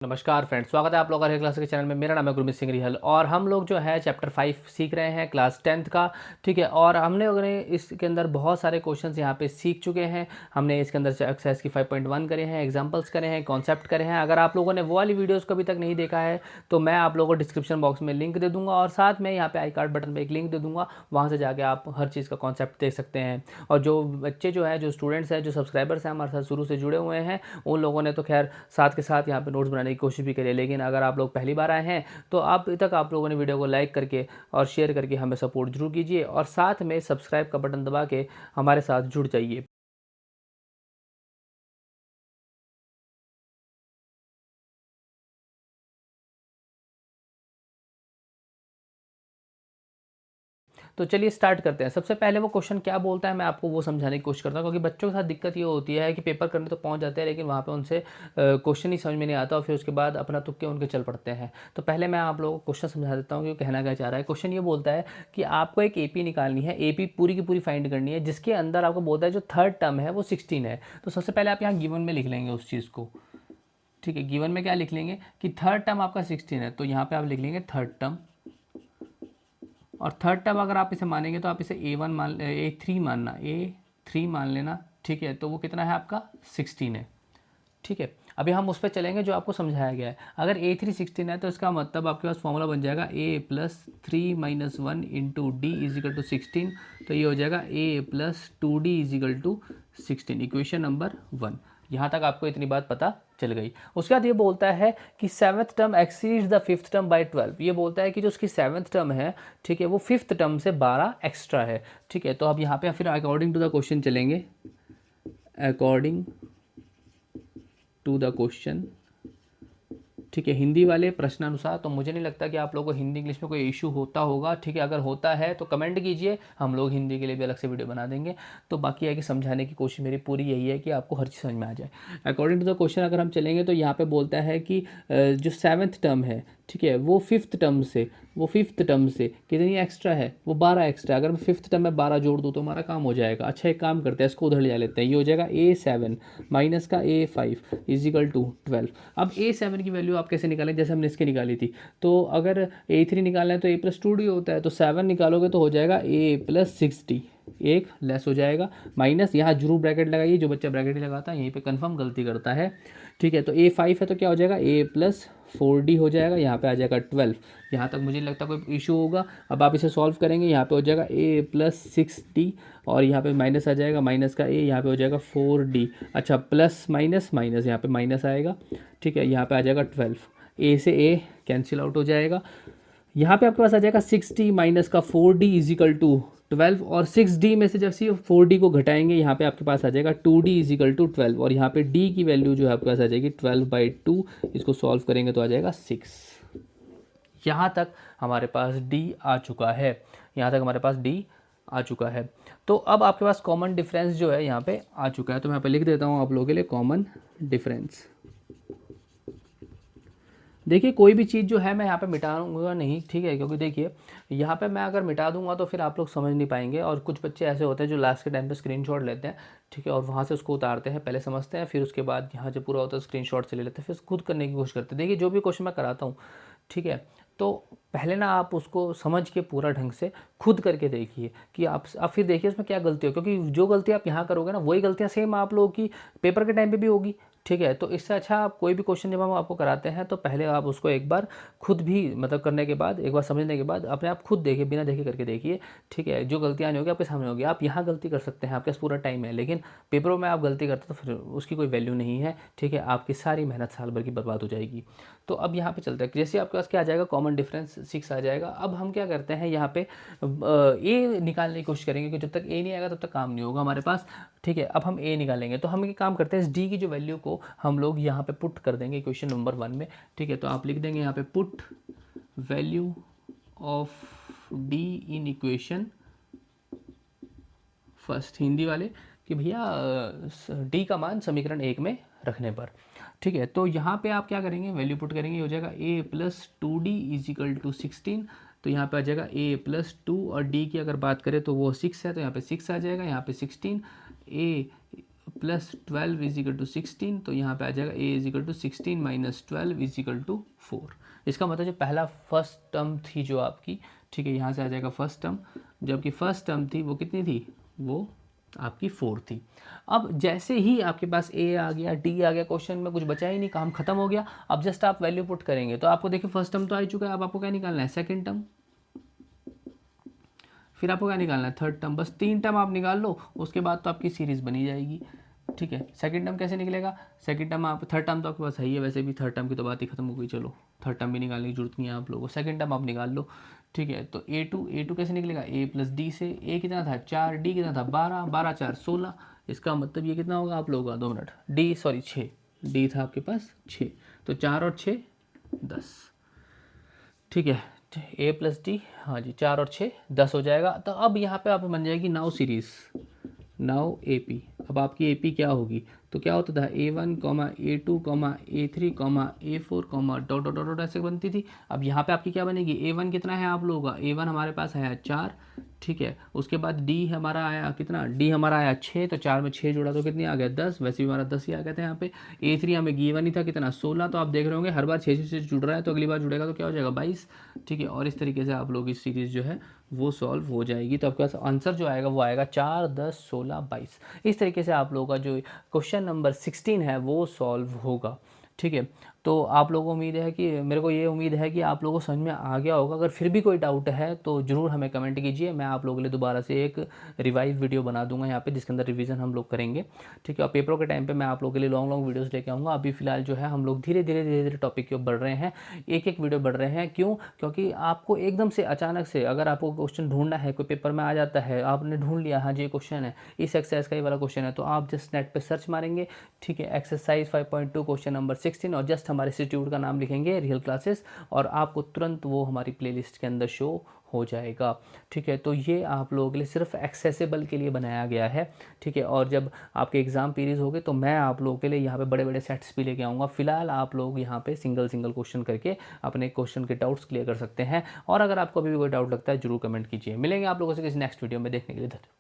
नमस्कार फ्रेंड्स, स्वागत है आप लोगों का क्लास के चैनल में। मेरा नाम है गुरमीत सिंह रिहल और हम लोग जो है चैप्टर 5 सीख रहे हैं क्लास 10th का। ठीक है, और हमने इसके अंदर बहुत सारे क्वेश्चंस यहाँ पे सीख चुके हैं। हमने इसके अंदर एक्सरसाइज की 5.1 करे हैं, एग्जांपल्स करे हैं, कॉन्सेप्ट करे हैं। अगर आप लोगों ने वो वाली वीडियोज़ को अभी तक नहीं देखा है तो मैं आप लोगों को डिस्क्रिप्शन बॉक्स में लिंक दे दूँगा और साथ में यहाँ पे आई कार्ड बटन पर एक लिंक दे दूँगा, वहाँ से जाके आप हर चीज़ का कॉन्सेप्ट देख सकते हैं। और जो बच्चे जो है, जो स्टूडेंट्स हैं, जो सब्सक्राइबर्स हैं हमारे साथ शुरू से जुड़े हुए हैं, उन लोगों ने तो खैर साथ के साथ यहाँ पे नोट्स बनाने की कोशिश भी करी है। लेकिन अगर आप लोग पहली बार आए हैं तो अभी तक आप लोगों ने वीडियो को लाइक करके और शेयर करके हमें सपोर्ट जरूर कीजिए और साथ में सब्सक्राइब का बटन दबा के हमारे साथ जुड़ जाइए। तो चलिए स्टार्ट करते हैं। सबसे पहले वो क्वेश्चन क्या बोलता है मैं आपको वो समझाने की कोशिश करता हूँ, क्योंकि बच्चों के साथ दिक्कत ये होती है कि पेपर करने तो पहुँच जाते हैं लेकिन वहाँ पे उनसे क्वेश्चन ही समझ में नहीं आता और फिर उसके बाद अपना तुक्के उनके चल पड़ते हैं। तो पहले मैं आप लोगों को क्वेश्चन समझा देता हूँ कि वो कहना क्या चाह रहा है। क्वेश्चन ये बोलता है कि आपको एक AP निकालनी है, AP पूरी की पूरी फाइंड करनी है, जिसके अंदर आपको बोलता है जो थर्ड टर्म है वो 16 है। तो सबसे पहले आप यहाँ गिवन में लिख लेंगे उस चीज़ को। ठीक है, गिवन में क्या लिख लेंगे कि थर्ड टर्म आपका 16 है, तो यहाँ पे आप लिख लेंगे थर्ड टर्म। और थर्ड टर्म अगर आप इसे मानेंगे तो आप इसे A1 मान, A3 मानना, A3 मान लेना। ठीक है, तो वो कितना है आपका 16 है। ठीक है, अभी हम उस पर चलेंगे जो आपको समझाया गया है। अगर A3 16 है तो इसका मतलब आपके पास फॉर्मूला बन जाएगा A+3 - 1 into D is equal to 16। तो ये हो जाएगा A+2D is equal to 16, equation number 1। यहाँ तक आपको इतनी बात पता चल गई। उसके बाद ये बोलता है कि seventh term exceeds the fifth term by 12। ये बोलता है कि जो उसकी सेवन्थ टर्म है, ठीक है, वो फिफ्थ टर्म से 12 एक्स्ट्रा है। ठीक है, तो अब यहाँ पे फिर अकॉर्डिंग टू द क्वेश्चन चलेंगे। अकॉर्डिंग टू द क्वेश्चन, ठीक है, हिंदी वाले प्रश्नानुसार। तो मुझे नहीं लगता कि आप लोगों को हिंदी इंग्लिश में कोई इशू होता होगा। ठीक है, अगर होता है तो कमेंट कीजिए, हम लोग हिंदी के लिए भी अलग से वीडियो बना देंगे। तो बाकी है कि समझाने की कोशिश मेरी पूरी यही है कि आपको हर चीज़ समझ में आ जाए। अकॉर्डिंग टू द क्वेश्चन अगर हम चलेंगे तो यहाँ पे बोलता है कि जो सेवन्थ टर्म है, ठीक है, वो फिफ्थ टर्म से कितनी एक्स्ट्रा है, वो 12 एक्स्ट्रा। अगर मैं फिफ्थ टर्म में 12 जोड़ दूँ तो हमारा काम हो जाएगा। अच्छा, एक काम करते हैं, इसको उधर ले जा लेते हैं। ये हो जाएगा A7 माइनस का A5 इजिकल टू 12। अब A7 की वैल्यू आप कैसे निकालें, जैसे हमने इसकी निकाली थी। तो अगर A3 निकालना है तो A+2D होता है, तो 7 निकालोगे तो हो जाएगा A+60, एक लेस हो जाएगा। माइनस यहाँ जरूर ब्रैकेट लगाइए, जो बच्चा ब्रैकेट ही लगाता है यहीं पे कंफर्म गलती करता है। ठीक है, तो A5 है तो क्या हो जाएगा A+4D हो जाएगा, यहाँ पे आ जाएगा 12। यहाँ तक मुझे नहीं लगता कोई इशू होगा। अब आप इसे सॉल्व करेंगे, यहाँ पे हो जाएगा A+6D और यहाँ पे माइनस आ जाएगा, माइनस का A, यहाँ पे हो जाएगा 4D। अच्छा, प्लस माइनस माइनस, यहाँ पे माइनस आएगा। ठीक है, यहाँ पे आ जाएगा 12। A से A कैंसिल आउट हो जाएगा। यहाँ पे आपके पास आ जाएगा 6D माइनस का 4D इजिकल टू 12। और 6D में से जब से 4D को घटाएंगे यहाँ पे आपके पास आ जाएगा 2D इजिकल टू 12। और यहाँ पे D की वैल्यू जो है आपके पास आ जाएगी 12/2। इसको सॉल्व करेंगे तो आ जाएगा 6। यहाँ तक हमारे पास D आ चुका है। यहाँ तक हमारे पास D आ चुका है। तो अब आपके पास कॉमन डिफरेंस जो है यहाँ पे आ चुका है। तो मैं यहाँ पे लिख देता हूँ आप लोगों के लिए कॉमन डिफरेंस। देखिए, कोई भी चीज़ जो है मैं यहाँ पे मिटाऊंगा नहीं, ठीक है, क्योंकि देखिए यहाँ पे मैं अगर मिटा दूंगा तो फिर आप लोग समझ नहीं पाएंगे। और कुछ बच्चे ऐसे होते हैं जो लास्ट के टाइम पे स्क्रीनशॉट लेते हैं, ठीक है, और वहाँ से उसको उतारते हैं, पहले समझते हैं, फिर उसके बाद यहाँ जो पूरा होता है स्क्रीनशॉट से ले लेते हैं, फिर खुद करने की कोशिश करते हैं। देखिए, जो भी क्वेश्चन मैं कराता हूँ, ठीक है, तो पहले ना आप उसको समझ के पूरा ढंग से खुद करके देखिए कि आप फिर देखिए उसमें क्या गलती हो, क्योंकि जो गलती आप यहाँ करोगे ना वही गलतियाँ सेम आप लोगों की पेपर के टाइम पे भी होगी। ठीक है, तो इससे अच्छा आप कोई भी क्वेश्चन जब हम आपको कराते हैं तो पहले आप उसको एक बार खुद भी मतलब करने के बाद, एक बार समझने के बाद अपने आप खुद देखिए, बिना देखे करके देखिए। ठीक है, जो गलतियाँ नहीं होगी आपके सामने होगी। आप यहाँ गलती कर सकते हैं, आपके पास पूरा टाइम है, लेकिन पेपरों में आप गलती करते तो फिर उसकी कोई वैल्यू नहीं है। ठीक है, आपकी सारी मेहनत साल भर की बर्बाद हो जाएगी। तो अब यहाँ पे चलते हैं, जैसे आपके पास क्या आ जाएगा, कॉमन डिफरेंस 6 आ जाएगा। अब हम क्या करते हैं, यहाँ पे ए निकालने की कोशिश करेंगे, क्योंकि जब तक ए नहीं आएगा तब तक काम नहीं होगा हमारे पास। ठीक है, अब हम ए निकालेंगे तो हम ये काम करते हैं, इस डी की जो वैल्यू को हम लोग यहाँ पे पुट कर देंगे क्वेश्चन नंबर 1 में। ठीक है, तो आप लिख देंगे यहाँ पे put value of D in equation first, Hindi वाले, कि भैया डी का मान समीकरण 1 में रखने पर। ठीक है, तो यहाँ पे आप क्या करेंगे, वैल्यू पुट करेंगे, हो जाएगा A+2D इजिकल टू 16। तो यहाँ पे आ जाएगा A+2 और D की अगर बात करें तो वो 6 है, तो यहाँ पे 6 आ जाएगा, यहाँ पे 16 A plus 12 is equal to 16, तो यहाँ पे आ जाएगा a is equal to 16 minus 12 is equal to 4। इसका मतलब जो पहला फर्स्ट टर्म थी जो आपकी, ठीक है, यहाँ से आ जाएगा फर्स्ट टर्म, जबकि फर्स्ट टर्म थी वो कितनी थी, वो आपकी 4 थी। अब जैसे ही आपके पास a आ गया, d आ गया, क्वेश्चन में कुछ बचा ही नहीं, काम खत्म हो गया। अब जस्ट आप वैल्यू पुट करेंगे तो आपको देखिए फर्स्ट टर्म तो आ ही चुका है, अब आपको क्या निकालना है, सेकंड टर्म, फिर आपको क्या निकालना है, थर्ड टर्म। बस 3 टर्म आप निकाल लो, उसके बाद तो आपकी सीरीज़ बनी जाएगी। ठीक है, सेकंड टर्म कैसे निकलेगा, सेकंड टर्म आप, थर्ड टर्म तो आपके पास है ही है, वैसे भी थर्ड टर्म की तो बात ही खत्म हो गई, चलो थर्ड टर्म भी निकालने की जरूरत नहीं है आप लोगों को, सेकंड टर्म आप निकाल लो। ठीक है, तो a2 कैसे निकलेगा, a प्लस डी से, a कितना था 4, d कितना था 12, 12 4 16, इसका मतलब ये कितना होगा आप लोगों का, 2 मिनट, d सॉरी 6, d था आपके पास 6, तो 4 और 6 10। ठीक है, a प्लस डी, हाँ जी 4 और 6 10 हो जाएगा। तो अब यहाँ पे आप बन जाएगी नाउ सीरीज़, नाउ AP। अब आपकी AP क्या होगी, तो क्या होता था A1 A2 A3 A4 dot dot dot ऐसे बनती थी। अब यहाँ पे आपकी क्या बनेगी, A1 कितना है आप लोगों का, A1 हमारे पास आया 4, ठीक है, उसके बाद D हमारा आया कितना, D हमारा आया 6, तो 4 में 6 जोड़ा तो कितनी आ गया 10, वैसे भी हमारा 10 ही आ गया था यहाँ पे। A3 हमें गिवन ही था कितना 16, तो आप देख रहे होंगे हर बार 6 से जुड़ रहा है, तो अगली बार जुड़ेगा तो क्या हो जाएगा 22। ठीक है, और इस तरीके से आप लोग इस सीरीज़ जो है वो सॉल्व हो जाएगी। तो आपके पास आंसर जो आएगा वो आएगा 4 10 16 22। इस तरीके से आप लोगों का जो क्वेश्चन नंबर 16 है वो सॉल्व होगा। ठीक है, तो आप लोगों को उम्मीद है कि, मेरे को ये उम्मीद है कि आप लोगों को समझ में आ गया होगा। अगर फिर भी कोई डाउट है तो ज़रूर हमें कमेंट कीजिए, मैं आप लोगों के लिए दोबारा से एक रिवाइव वीडियो बना दूंगा यहाँ पे, जिसके अंदर रिवीजन हम लोग करेंगे। ठीक है, और पेपरों के टाइम पे मैं आप लोगों के लिए लॉन्ग वीडियोस लेके आऊँगा। अभी फिलहाल जो है हम लोग धीरे धीरे टॉपिक की ओर बढ़ रहे हैं, एक एक वीडियो बढ़ रहे हैं। क्यों, क्योंकि आपको एकदम से अचानक से अगर आपको क्वेश्चन ढूंढना है, कोई पेपर में आ जाता है, आपने ढूंढ लिया हाँ जी ये क्वेश्चन है, इस एक्सरसाइज का ये वाला क्वेश्चन है, तो आप जस्ट नेट पे सर्च मारेंगे, ठीक है, एक्सरसाइज 5.2 क्वेश्चन नंबर 16, और जस्ट हमारे इंस्टीट्यूट का नाम लिखेंगे रियल क्लासेस, और आपको तुरंत वो हमारी प्लेलिस्ट के अंदर शो हो जाएगा। ठीक है, तो ये आप लोगों के लिए सिर्फ एक्सेसिबल के लिए बनाया गया है। ठीक है, और जब आपके एग्ज़ाम पीरियड होंगे तो मैं आप लोगों के लिए यहाँ पे बड़े बड़े सेट्स भी लेके आऊँगा। फिलहाल आप लोग यहाँ पे सिंगल क्वेश्चन करके अपने क्वेश्चन के डाउट्स क्लियर कर सकते हैं। और अगर आपको अभी भी कोई डाउट लगता है जरूर कमेंट कीजिए। मिलेंगे आप लोगों से किसी नेक्स्ट वीडियो में, देखने के लिए धन्यवाद।